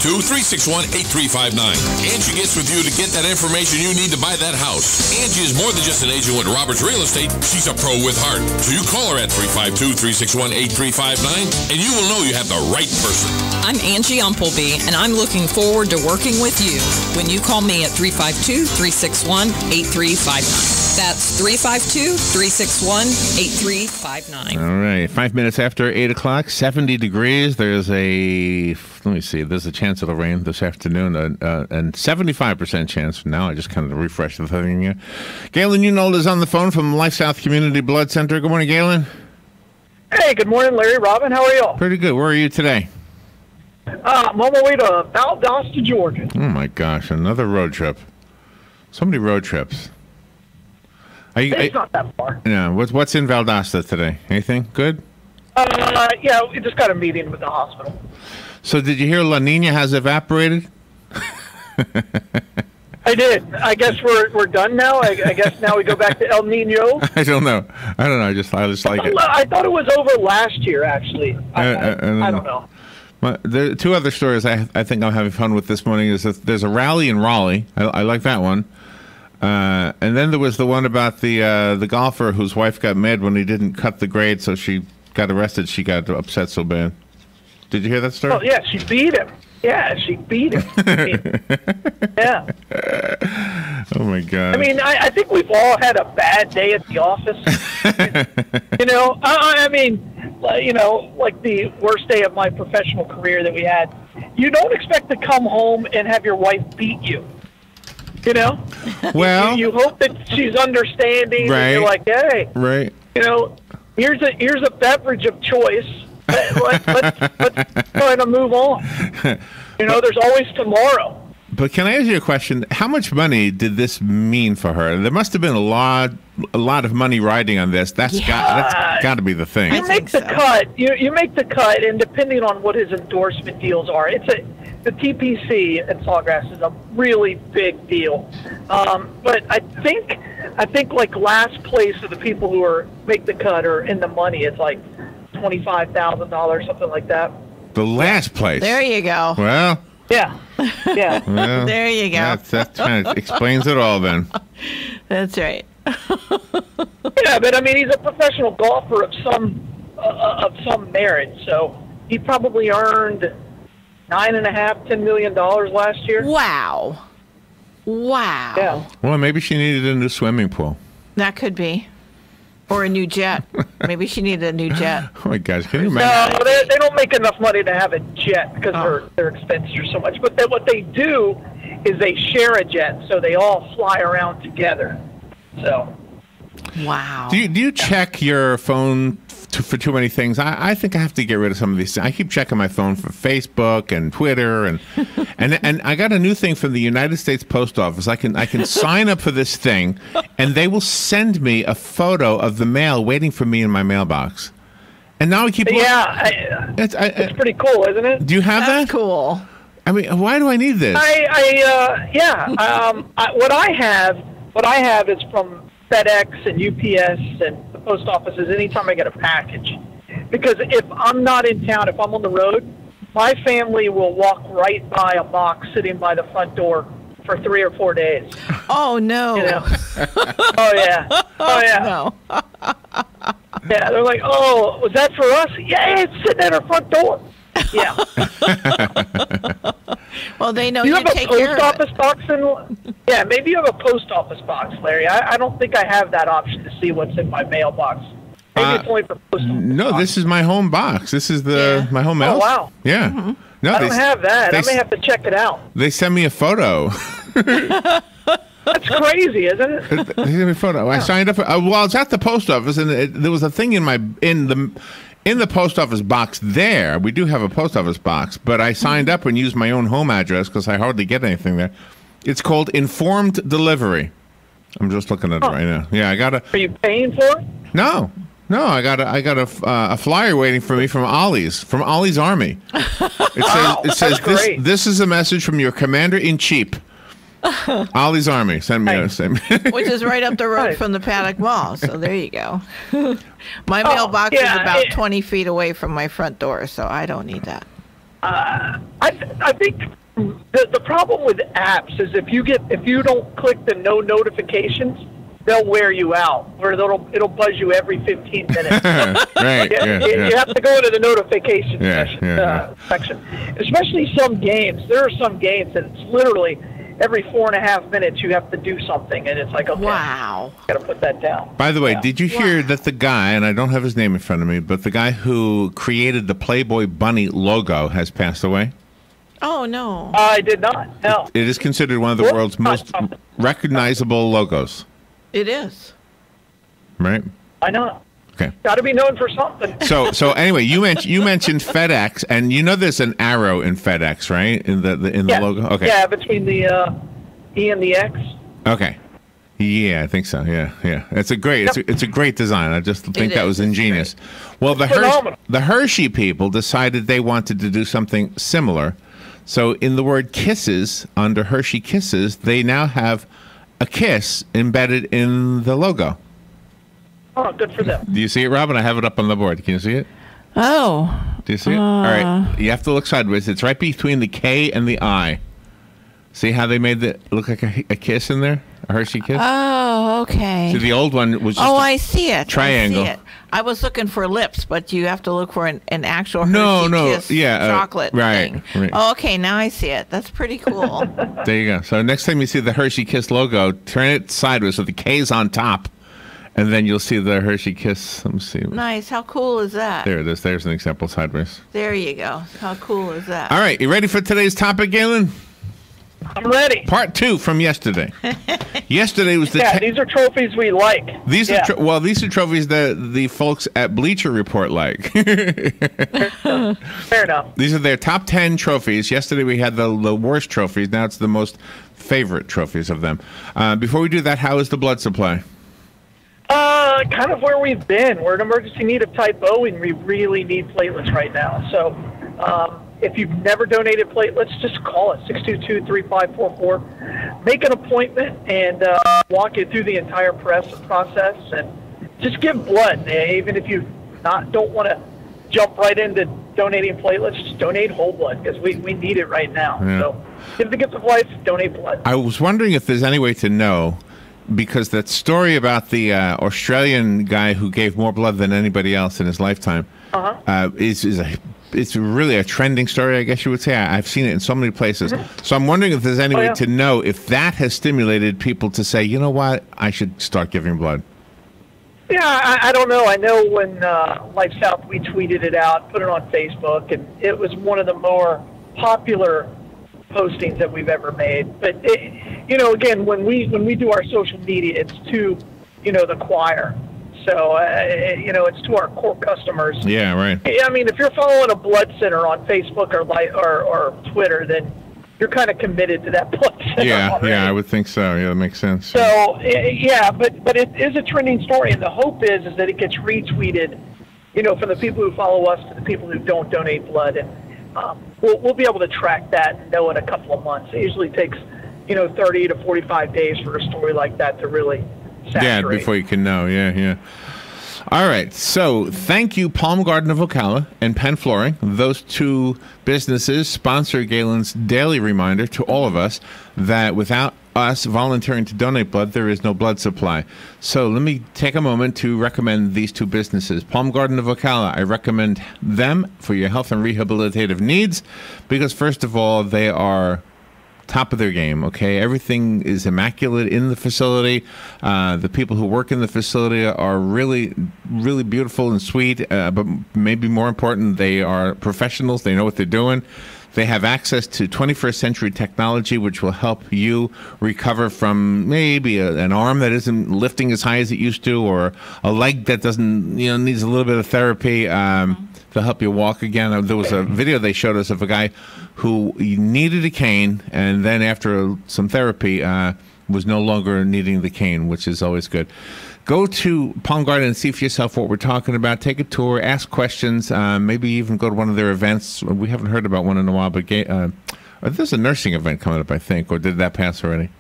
352-361-8359. Angie gets with you to get that information you need to buy that house. Angie is more than just an agent with Roberts Real Estate. She's a pro with heart. So you call her at 352-361-8359 and you will know you have the right person. I'm Angie Umpleby, and I'm looking forward to working with you when you call me at 352-361-8359. That's 352-361-8359. All right, 5 minutes after 8 o'clock, 70 degrees. There's a chance it'll rain this afternoon, and 75% chance. Now I just kind of refreshed the thing here. Galen Unold is on the phone from LifeSouth Community Blood Center. Good morning, Galen. Hey, good morning, Larry, Robin. How are y'all? Pretty good. Where are you today? I'm on my way to Valdosta, Georgia. Oh, my gosh, another road trip. So many road trips. It's not that far. Yeah, what's in Valdosta today? Anything good? Yeah, we just got a meeting with the hospital. So did you hear La Nina has evaporated? I did. I guess we're done now. I guess now we go back to El Nino. I don't know. I just like it. I thought it was over last year, actually. I don't know. The two other stories I think I'm having fun with this morning is that there's a rally in Raleigh. I like that one. And then there was the one about the golfer whose wife got mad when he didn't cut the grade, so she got arrested. She got upset so bad. Did you hear that story? Oh, yeah, she beat him. Yeah, she beat him. Yeah. Oh, my God. I mean, I think we've all had a bad day at the office. I mean, like the worst day of my professional career that we had. You don't expect to come home and have your wife beat you. Well, you hope that she's understanding. Right. And you're like, hey, right. Here's a beverage of choice. Let's try to move on. There's always tomorrow. But can I ask you a question? How much money did this mean for her? There must have been a lot of money riding on this. That's got to be the thing. You make the cut. You make the cut, and depending on what his endorsement deals are, the TPC at Sawgrass is a really big deal. But I think like last place of the people who make the cut or in the money, it's like $25,000, something like that. The last place. There you go. Well. Yeah. Well, there you go. That kind of explains it all then. That's right. Yeah, but I mean, he's a professional golfer of some merit, so he probably earned $9.5–10 million last year. Wow. Yeah. Well, maybe she needed a new swimming pool. That could be. Or a new jet. Maybe she needed a new jet. Oh, my gosh. Can you imagine? No, they don't make enough money to have a jet because their expenses are so much. But what they do is they share a jet, so they all fly around together. So. Wow. Do you check your phone for too many things? I think I have to get rid of some of these things. I keep checking my phone for Facebook and Twitter and I got a new thing from the United States Post Office. I can sign up for this thing, and they will send me a photo of the mail waiting for me in my mailbox. And now I keep looking. Yeah, it's pretty cool, isn't it? Do you have that? That's cool. I mean, why do I need this? What I have is from FedEx and UPS and the post offices anytime I get a package. Because if I'm not in town, if I'm on the road, my family will walk right by a box sitting by the front door for 3 or 4 days. Oh, no. Oh, yeah. Oh, yeah. No. Yeah, they're like, oh, was that for us? Yeah, it's sitting at our front door. Yeah. Well, they know you you have a take care post of office box yeah, maybe you have a post office box, Larry. I don't think I have that option to see what's in my mailbox. Maybe it's only for post office No, box. this is my home box. This is my home mail. Oh, wow. Yeah. Mm-hmm. No, I don't have that. I may have to check it out. They send me a photo. That's crazy, isn't it? They sent me a photo. I signed up. I was at the post office, and there was a thing in the post office box there. We do have a post office box, but I signed up and used my own home address because I hardly get anything there. It's called Informed Delivery. I'm just looking at it right now. Yeah, I got a. Are you paying for it? No, I got a flyer waiting for me from Ollie's Army. It says this is a message from your commander in chief. Ollie's Army sent me a statement. Which is right up the road from the Paddock Mall. So there you go. My mailbox is about 20 feet away from my front door, so I don't need that. I think the problem with apps is if you don't click the no notifications, they'll wear you out, or it'll buzz you every 15 minutes. Right. You have to go into the notification section. Especially some games. There are some games that it's literally every 4.5 minutes you have to do something, and it's like, okay, Wow. got to put that down. By the way, did you hear that the guy, and I don't have his name in front of me, but the guy who created the Playboy Bunny logo has passed away? Oh, no. I did not. No. It is considered one of the world's most recognizable logos. It is. Right? I know. Okay. Got to be known for something. So anyway, you mentioned FedEx, and you know there's an arrow in FedEx, right? In the logo. Okay. Yeah, between the E and the X. Okay. Yeah, I think so. Yeah. It's a great design. I just think that was ingenious. Well, the Hershey people decided they wanted to do something similar. So in the word kisses, under Hershey Kisses, they now have a kiss embedded in the logo. Oh, good for them. Do you see it, Robin? I have it up on the board. Can you see it? Oh. Do you see it? All right. You have to look sideways. It's right between the K and the I. See how they made it look like a kiss in there? A Hershey kiss? Oh, okay. So the old one was just I see it. triangle. I see it. I was looking for lips, but you have to look for an actual Hershey Kiss chocolate thing. Right. Oh, okay, now I see it. That's pretty cool. There you go. So next time you see the Hershey Kiss logo, turn it sideways so the K's on top, and then you'll see the Hershey Kiss. Let me see. Nice. How cool is that? There it is. There's an example sideways. There you go. How cool is that? All right. You ready for today's topic, Galen? I'm ready. Part 2 from yesterday. Yesterday was the these are trophies we like. These are these are trophies that the folks at Bleacher Report like. Fair enough. These are their top 10 trophies. Yesterday we had the worst trophies. Now it's the most favorite trophies of them. Before we do that, how is the blood supply? Kind of where we've been. We're in emergency need of type O, and we really need platelets right now. So if you've never donated platelets, just call it 622-3544. Make an appointment and walk you through the entire process, and just give blood. Even if you don't want to jump right into donating platelets, just donate whole blood because we need it right now. Yeah. So give the gift of life, donate blood. I was wondering if there's any way to know, because that story about the Australian guy who gave more blood than anybody else in his lifetime it's really a trending story, I guess you would say. I've seen it in so many places. So I'm wondering if there's any way to know if that has stimulated people to say, you know what, I should start giving blood. Yeah, I don't know. I know when LifeSouth, we tweeted it out, put it on Facebook, and it was one of the more popular postings that we've ever made. But again, when we do our social media, it's to the choir. So it's to our core customers. Yeah, right. I mean, if you're following a blood center on Facebook or Twitter, then you're kind of committed to that blood center. Yeah, I would think so. Yeah, that makes sense. So but it is a trending story, and the hope is that it gets retweeted, from the people who follow us to the people who don't donate blood, and we'll be able to track that and know in a couple of months. It usually takes 30 to 45 days for a story like that to really saturate. Yeah, before you can know. Yeah. All right. So thank you, Palm Garden of Ocala and Penn Flooring. Those two businesses sponsor Galen's daily reminder to all of us that without us volunteering to donate blood, there is no blood supply. So let me take a moment to recommend these two businesses. Palm Garden of Ocala, I recommend them for your health and rehabilitative needs because, first of all, they are top of their game, okay? Everything is immaculate in the facility. The people who work in the facility are really, really beautiful and sweet, but maybe more important, they are professionals. They know what they're doing. They have access to 21st century technology, which will help you recover from maybe an arm that isn't lifting as high as it used to, or a leg that doesn't, needs a little bit of therapy. They'll help you walk again. There was a video they showed us of a guy who needed a cane, and then after some therapy, was no longer needing the cane, which is always good. Go to Palm Garden and see for yourself what we're talking about. Take a tour, ask questions, maybe even go to one of their events. We haven't heard about one in a while, but there's a nursing event coming up, I think, or did that pass already?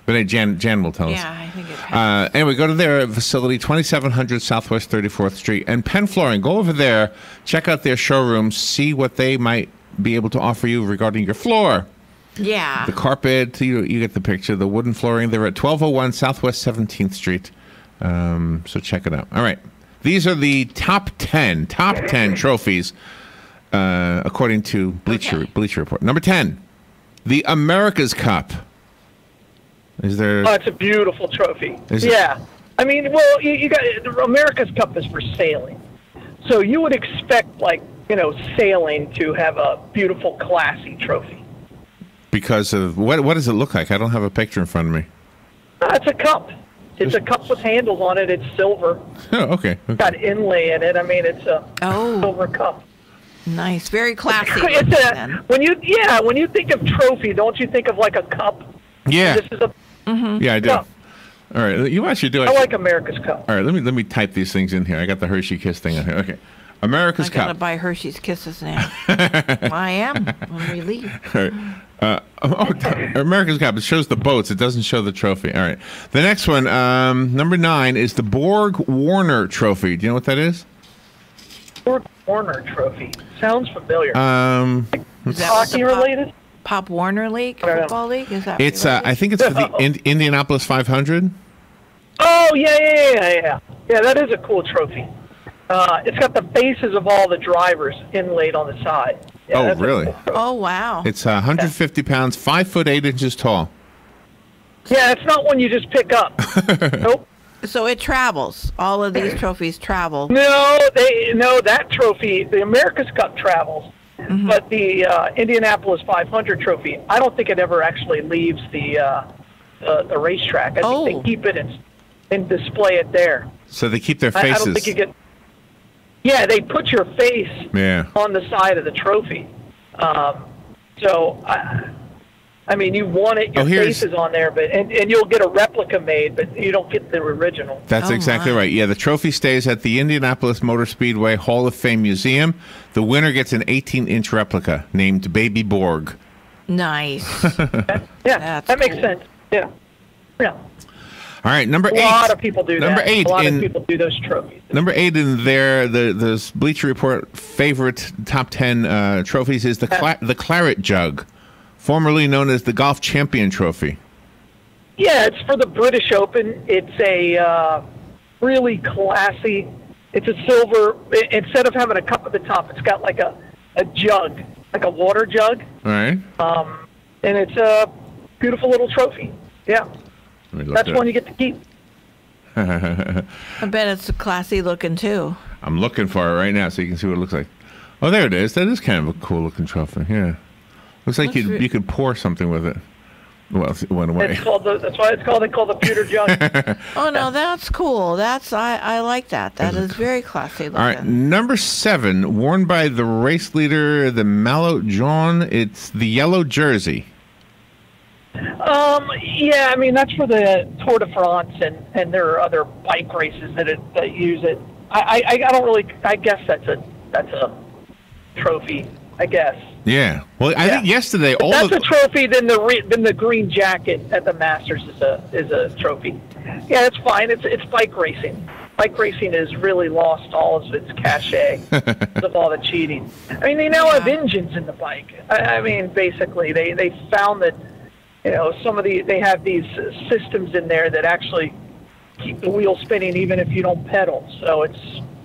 But Jan will tell us. Yeah, I think it passed. Anyway, go to their facility, 2700 Southwest 34th Street. And Penn Flooring, go over there, check out their showroom, see what they might be able to offer you regarding your floor. Yeah. The carpet, you get the picture. The wooden flooring. They're at 1201 Southwest 17th Street. So check it out. All right. These are the top 10 trophies according to Bleacher Report. Number 10, the America's Cup. Is there? Oh, it's a beautiful trophy. I mean, you got America's Cup is for sailing, so you would expect sailing to have a beautiful, classy trophy. Because of what does it look like? I don't have a picture in front of me. It's a cup. It's a cup with handles on it. It's silver. Oh, okay. Got inlay in it. I mean, it's a silver cup. Nice, very classy. When you think of trophy, don't you think of like a cup? Yeah. This is a yeah, I do. cup. All right, you actually do. I like America's Cup. All right, let me type these things in here. I got the Hershey Kiss thing on here. Okay, America's Cup. I gotta buy Hershey's Kisses now. I am when we leave. All right. America's Cup. It shows the boats. It doesn't show the trophy. All right. The next one, number 9, is the Borg Warner Trophy. Do you know what that is? Borg Warner Trophy. Sounds familiar. Is that hockey related? Pop Warner League, football league? Is that? It's. I think it's for the Indianapolis 500. Oh yeah. Yeah, that is a cool trophy. It's got the faces of all the drivers inlaid on the side. Yeah, really? Oh, wow. It's 150 pounds, 5 foot 8 inches tall. Yeah, it's not one you just pick up. Nope. So it travels. All of these trophies travel. No, that trophy, the America's Cup travels, but the Indianapolis 500 trophy, I don't think it ever actually leaves the racetrack. I think they keep it and display it there. So they keep their faces. I don't think you get. Yeah, they put your face on the side of the trophy. So, I mean, you want it, your face is on there, and you'll get a replica made, but you don't get the original. That's exactly right. Yeah, the trophy stays at the Indianapolis Motor Speedway Hall of Fame Museum. The winner gets an 18-inch replica named Baby Borg. Nice. That makes sense. Yeah. All right, number 8. A lot of people do that. Number 8 a lot of people do those trophies. Number 8 in the Bleacher Report favorite top 10 trophies is the Claret Jug, formerly known as the Golf Champion Trophy. Yeah, it's for the British Open. It's a really classy. It's a silver. Instead of having a cup at the top, it's got like a jug, like a water jug. All right. And it's a beautiful little trophy. Yeah. That's one you get to keep. I bet it's classy looking too. I'm looking for it right now so you can see what it looks like. Oh, there it is. That is kind of a cool looking trophy. Yeah. Looks like you could pour something with it. Well, it went away. That's why it's called the pewter jug. Oh no, that's cool. I like that. That is very classy looking. All right, number 7, worn by the race leader, the Malo John. It's the yellow jersey. Yeah, I mean that's for the Tour de France, and there are other bike races that use it. I don't really. I guess that's a trophy. I guess. Yeah. Well, I think yesterday if that's a trophy. Then the green jacket at the Masters is a trophy. Yeah, it's fine. It's bike racing. Bike racing has really lost all of its cachet of all the cheating. I mean, they now have engines in the bike. I mean, basically, they found that. They have these systems in there that actually keep the wheel spinning even if you don't pedal. So it's,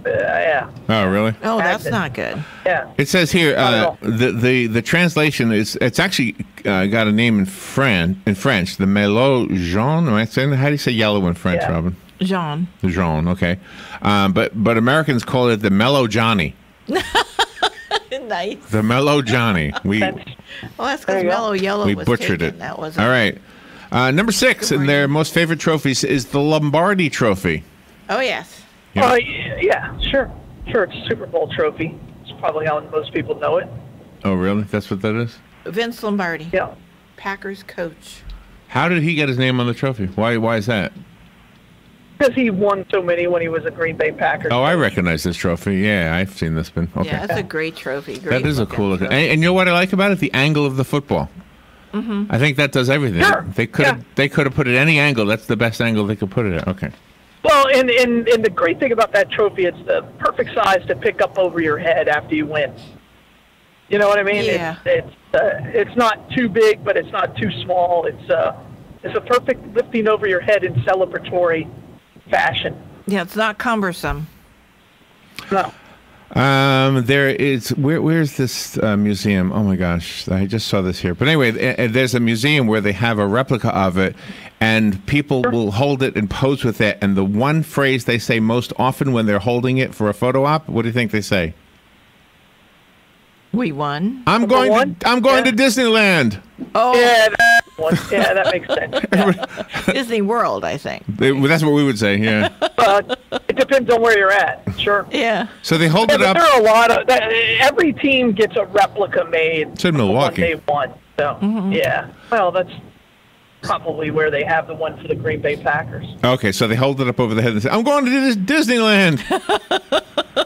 yeah. Oh, really? Oh, that's not good. Yeah. It says here, the translation is, it's actually got a name in French, the Malo Jaune. Am I saying, how do you say yellow in French, Robin? Jaune. Jaune, okay. But Americans call it the Mellow Johnny. Nice. The Mellow Johnny. That's because Mellow Yellow we was butchered taken. it. That was all right. Number 6 in their most favorite trophies is the Lombardi Trophy. Oh, yes. Yeah, sure. Sure, it's a Super Bowl trophy. It's probably how most people know it. Oh, really? That's what that is? Vince Lombardi. Yeah. Packers coach. How did he get his name on the trophy? Why is that? Because he won so many when he was a Green Bay Packers. Oh, I recognize this trophy. Yeah, I've seen this one. Okay. Yeah, that's a great trophy. That is a cool looking. And you know what I like about it? The angle of the football. Mm-hmm. I think that does everything. Sure. They could have put it any angle. That's the best angle they could put it at. Okay. Well, and the great thing about that trophy, it's the perfect size to pick up over your head after you win. You know what I mean? Yeah. It's not too big, but it's not too small. It's a perfect lifting over your head in celebratory fashion. Yeah, it's not cumbersome. No. There is where's this museum? Oh my gosh, I just saw this here. But anyway, there's a museum where they have a replica of it, and people will hold it and pose with it. And the one phrase they say most often when they're holding it for a photo op, what do you think they say? We won. I'm going to Disneyland. Oh, Yeah, that makes sense. Yeah. Disney World, I think. That's what we would say. Yeah. It depends on where you're at. Sure. Yeah. So they hold Yeah, it but up. there are a lot of every team gets a replica made. It's in of the one Milwaukee. they won. So yeah. Well, that's probably where they have the one for the Green Bay Packers. Okay, so they hold it up over the head and say, "I'm going to Disneyland." All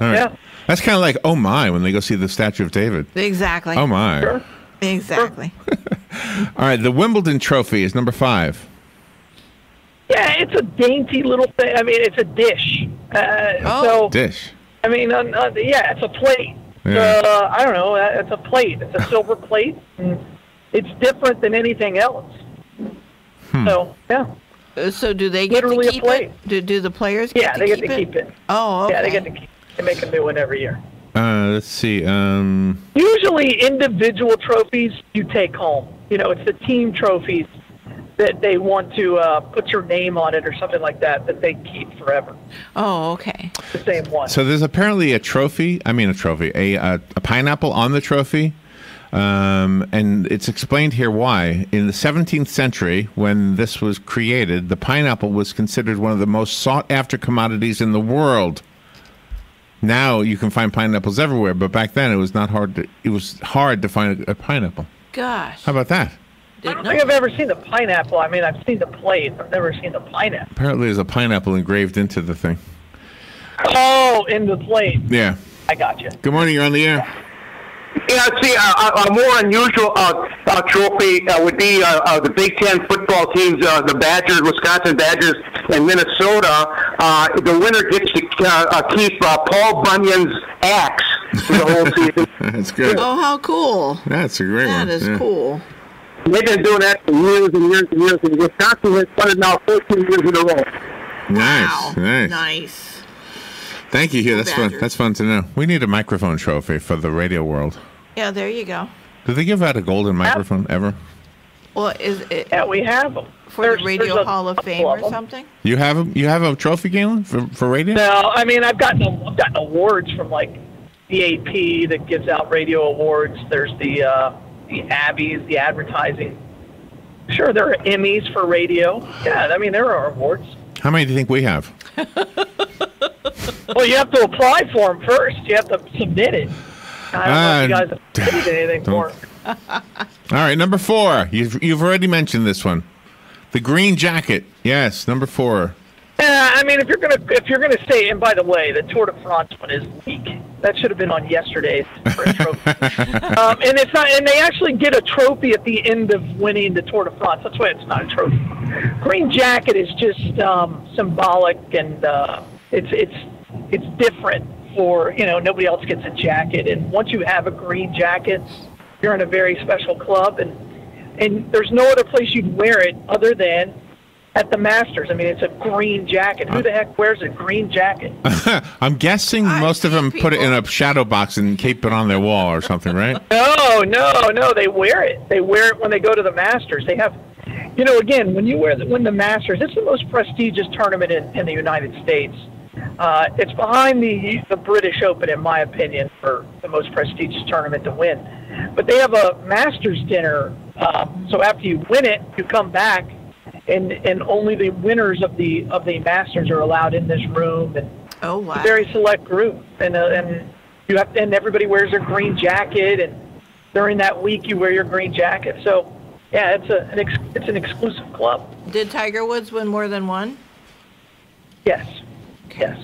right. Yeah. That's kind of like, oh my, when they go see the Statue of David. Exactly. Oh my. Sure. Exactly. All right, the Wimbledon trophy is number 5. Yeah, it's a dainty little thing. I mean, it's a dish. So Dish. I mean, yeah, it's a plate. Yeah. I don't know. It's a plate. It's a silver plate. And it's different than anything else. So yeah. So do they get Literally to a keep plate. it? Do the players get Yeah, to they keep get to keep it. Oh, okay. Yeah, they get to keep it. They make a new one every year. Let's see. Usually individual trophies you take home. You know, it's the team trophies that they want to put your name on it or something like that they keep forever. Oh, okay. The same one. So there's apparently a pineapple on the trophy. And it's explained here why. In the 17th century, when this was created, the pineapple was considered one of the most sought-after commodities in the world. Now you can find pineapples everywhere, but back then it was hard to find a pineapple. Gosh. How about that? I don't think I've ever seen the pineapple. I mean, I've seen the plate. I've never seen the pineapple. Apparently there's a pineapple engraved into the thing. Oh, in the plate. Yeah. I got you. Good morning, you're on the air. Yeah, see, a more unusual trophy would be the Big Ten football teams, the Badgers, Wisconsin Badgers, and Minnesota. The winner gets to keep Paul Bunyan's axe for the whole season. That's good. Oh, how cool. That's a great one. That is cool. They've been doing that for years and years and years. And Wisconsin has done it now 14 years in a row. Nice. Wow. Nice. Thank you, Hugh. That's fun. Badgers. That's fun to know. We need a microphone trophy for the radio world. Yeah, there you go. Do they give out a golden microphone ever? Well, is it Yeah, we have them. for the Radio there's a Hall of couple Fame or them. something? You have a trophy, Galen, for radio? No, I mean, I've gotten awards from like the AP that gives out radio awards. There's the Abbeys, the advertising. Sure, there are Emmys for radio. Yeah, I mean, there are awards. How many do you think we have? Well, you have to apply for them first. You have to submit it. I don't know if you guys have submitted anything for it. All right, number 4. You've already mentioned this one. The green jacket. Yes, number 4. Yeah, I mean, if you're gonna say, and by the way, the Tour de France one is weak. That should have been on yesterday's for a trophy. And it's not. And they actually get a trophy at the end of winning the Tour de France. That's why it's not a trophy. Green jacket is just symbolic, and it's different. For nobody else gets a jacket, and once you have a green jacket, you're in a very special club, and there's no other place you'd wear it other than at the Masters. I mean, it's a green jacket. Who the heck wears a green jacket? I'm guessing most of them put it in a shadow box and keep it on their wall or something, right? No. They wear it. They wear it when they go to the Masters. They have, again, when you win the Masters, it's the most prestigious tournament in the United States. It's behind the British Open, in my opinion, for the most prestigious tournament to win. But they have a Masters dinner. So after you win it, you come back, and only the winners of the Masters are allowed in this room. And Oh, wow. It's a very select group, and you have, and everybody wears their green jacket, and during that week you wear your green jacket. So yeah, it's an exclusive club. Did Tiger Woods win more than one? Yes. Yes.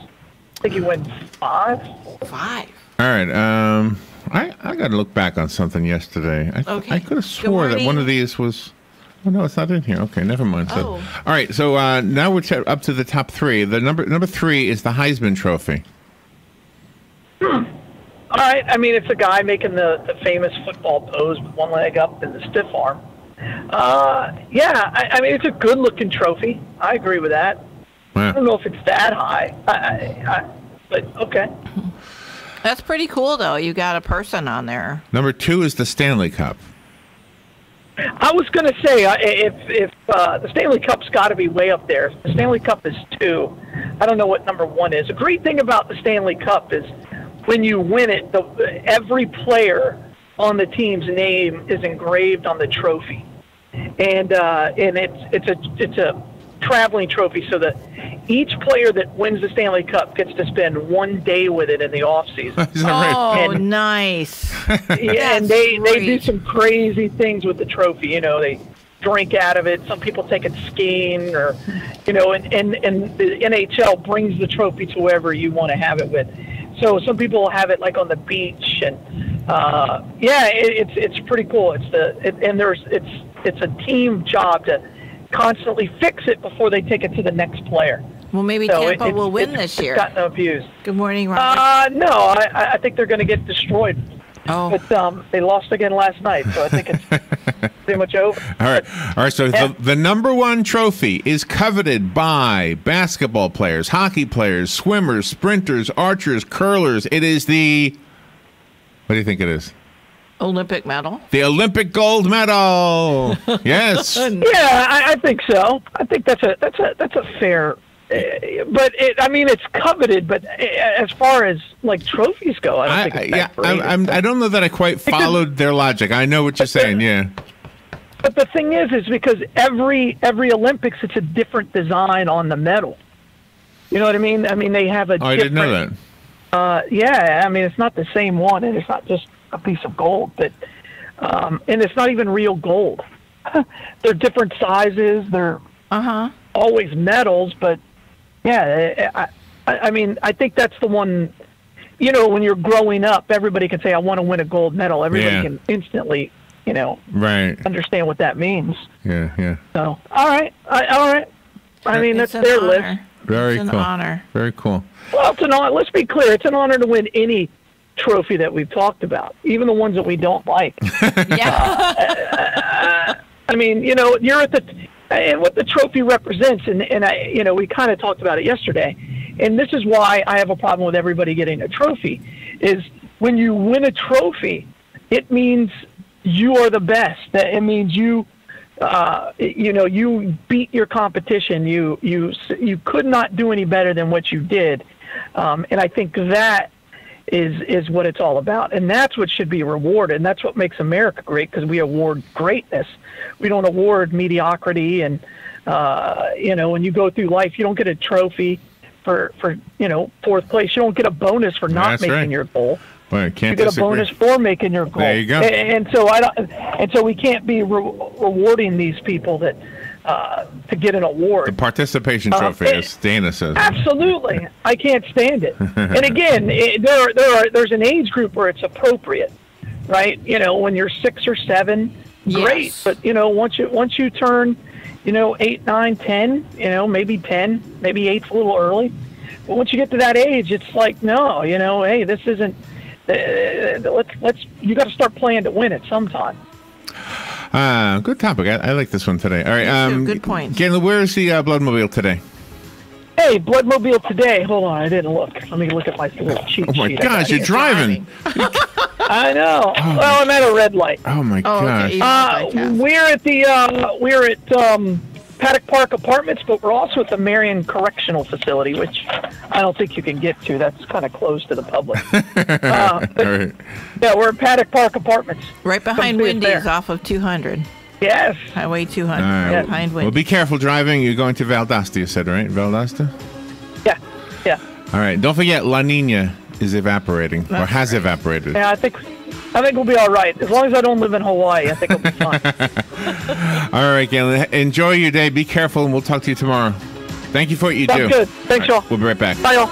I think he won 5. 5. All right. I got to look back on something yesterday. Okay. I could have swore that one of these was. Oh no, it's not in here. Okay, never mind. So, all right. So now we're up to the top 3. The number 3 is the Heisman Trophy. All right. I mean, it's a guy making the famous football pose with one leg up and the stiff arm. Yeah, I mean, it's a good-looking trophy. I agree with that. Wow. I don't know if it's that high, but okay. That's pretty cool, though. You got a person on there. Number 2 is the Stanley Cup. I was going to say, if the Stanley Cup's got to be way up there. The Stanley Cup is 2. I don't know what number 1 is. A great thing about the Stanley Cup is when you win it, every player on the team's name is engraved on the trophy, and it's a traveling trophy, so that each player that wins the Stanley Cup gets to spend 1 day with it in the off season. Oh, nice! Yeah, and they do some crazy things with the trophy. You know, they drink out of it. Some people take it skiing, or and the NHL brings the trophy to wherever you want to have it with. So some people have it like on the beach, and it's pretty cool. It's a team job to constantly fix it before they take it to the next player. Well, maybe Tampa will win this year. It's got no views. Good morning, Robert. No, I think they're going to get destroyed. Oh. But they lost again last night, so I think it's pretty much over. All right. So the number 1 trophy is coveted by basketball players, hockey players, swimmers, sprinters, archers, curlers. It is the... What do you think it is? Olympic medal. The Olympic gold medal. Yes. Yeah, I think so. I think that's a fair. But it's coveted. But as far as like trophies go, I don't think it's that great. I don't know that I quite followed their logic. I know what you're saying. Yeah. But the thing is because every Olympics, it's a different design on the medal. You know what I mean? I mean, they have a. Oh, I didn't know that. Yeah, I mean, it's not the same one, and it's not just a piece of gold, but and it's not even real gold. They're different sizes. They're always metals, but yeah, I mean, I think that's the one. You know, when you're growing up, everybody can say, "I want to win a gold medal." Everybody can instantly, understand what that means. Yeah. So, all right. I mean, that's their list. Very cool. It's an honor. Very cool. Well, it's an honor. Let's be clear. It's an honor to win any trophy that we've talked about, even the ones that we don't like. Yeah. I mean, you're at and what the trophy represents, and we kind of talked about it yesterday, and this is why I have a problem with everybody getting a trophy, is when you win a trophy, it means you are the best. It means you beat your competition. You could not do any better than what you did, and I think that is what it's all about, and that's what should be rewarded, and that's what makes America great, because we award greatness. We don't award mediocrity, and when you go through life, you don't get a trophy for 4th place. You don't get a bonus for not making your goal. Well, you get a bonus for making your goal. There you go. And so we can't be rewarding these people that to get an award. The participation trophy, as Dana says. Absolutely, I can't stand it. And again, there's an age group where it's appropriate, right? When you're 6 or 7, great. Yes. But once you turn, 8, 9, 10, maybe 10, maybe 8's a little early. But once you get to that age, it's like, no, hey, this isn't. You got to start playing to win it sometime. Good topic. I like this one today. All right. Good point. Galen, where is the Bloodmobile today? Hey, Bloodmobile today. Hold on, I didn't look. Let me look at my little cheat sheet. Oh my gosh, you're driving. I know. Oh. Well, I'm at a red light. Oh my gosh. Okay. We're at Paddock Park Apartments, but we're also at the Marion Correctional Facility, which I don't think you can get to. That's kind of closed to the public. Right. Yeah, we're at Paddock Park Apartments. Right behind Wendy's off of 200. Yes. Highway 200. Right. Behind Wendy's. Well, be careful driving. You're going to Valdosta, you said, right? Valdosta? Yeah. All right. Don't forget, La Nina is evaporating, or has evaporated. Yeah, I think we'll be all right. As long as I don't live in Hawaii, I think I'll be fine. All right, Galen. Enjoy your day. Be careful, and we'll talk to you tomorrow. Thank you for what you do. Good. Thanks, y'all. We'll be right back. Bye, y'all.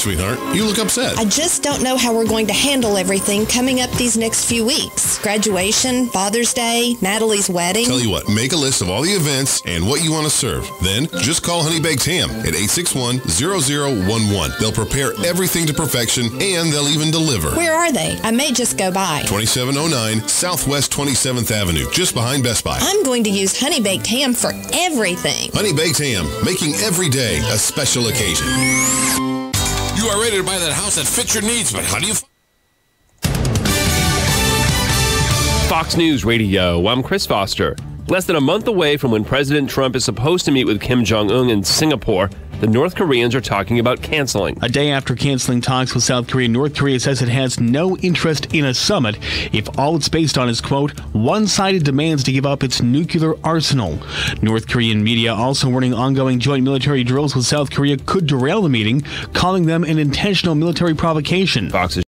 sweetheart? You look upset. I just don't know how we're going to handle everything coming up these next few weeks. Graduation, Father's Day, Natalie's wedding. Tell you what, make a list of all the events and what you want to serve. Then, just call Honey Baked Ham at 861-0011. They'll prepare everything to perfection, and they'll even deliver. Where are they? I may just go by. 2709 Southwest 27th Avenue, just behind Best Buy. I'm going to use Honey Baked Ham for everything. Honey Baked Ham, making every day a special occasion. You are ready to buy that house that fits your needs, but how do you... Fox News Radio, I'm Chris Foster. Less than a month away from when President Trump is supposed to meet with Kim Jong-un in Singapore, the North Koreans are talking about canceling. A day after canceling talks with South Korea, North Korea says it has no interest in a summit if all it's based on is, quote, one-sided demands to give up its nuclear arsenal. North Korean media also warning ongoing joint military drills with South Korea could derail the meeting, calling them an intentional military provocation. Fox's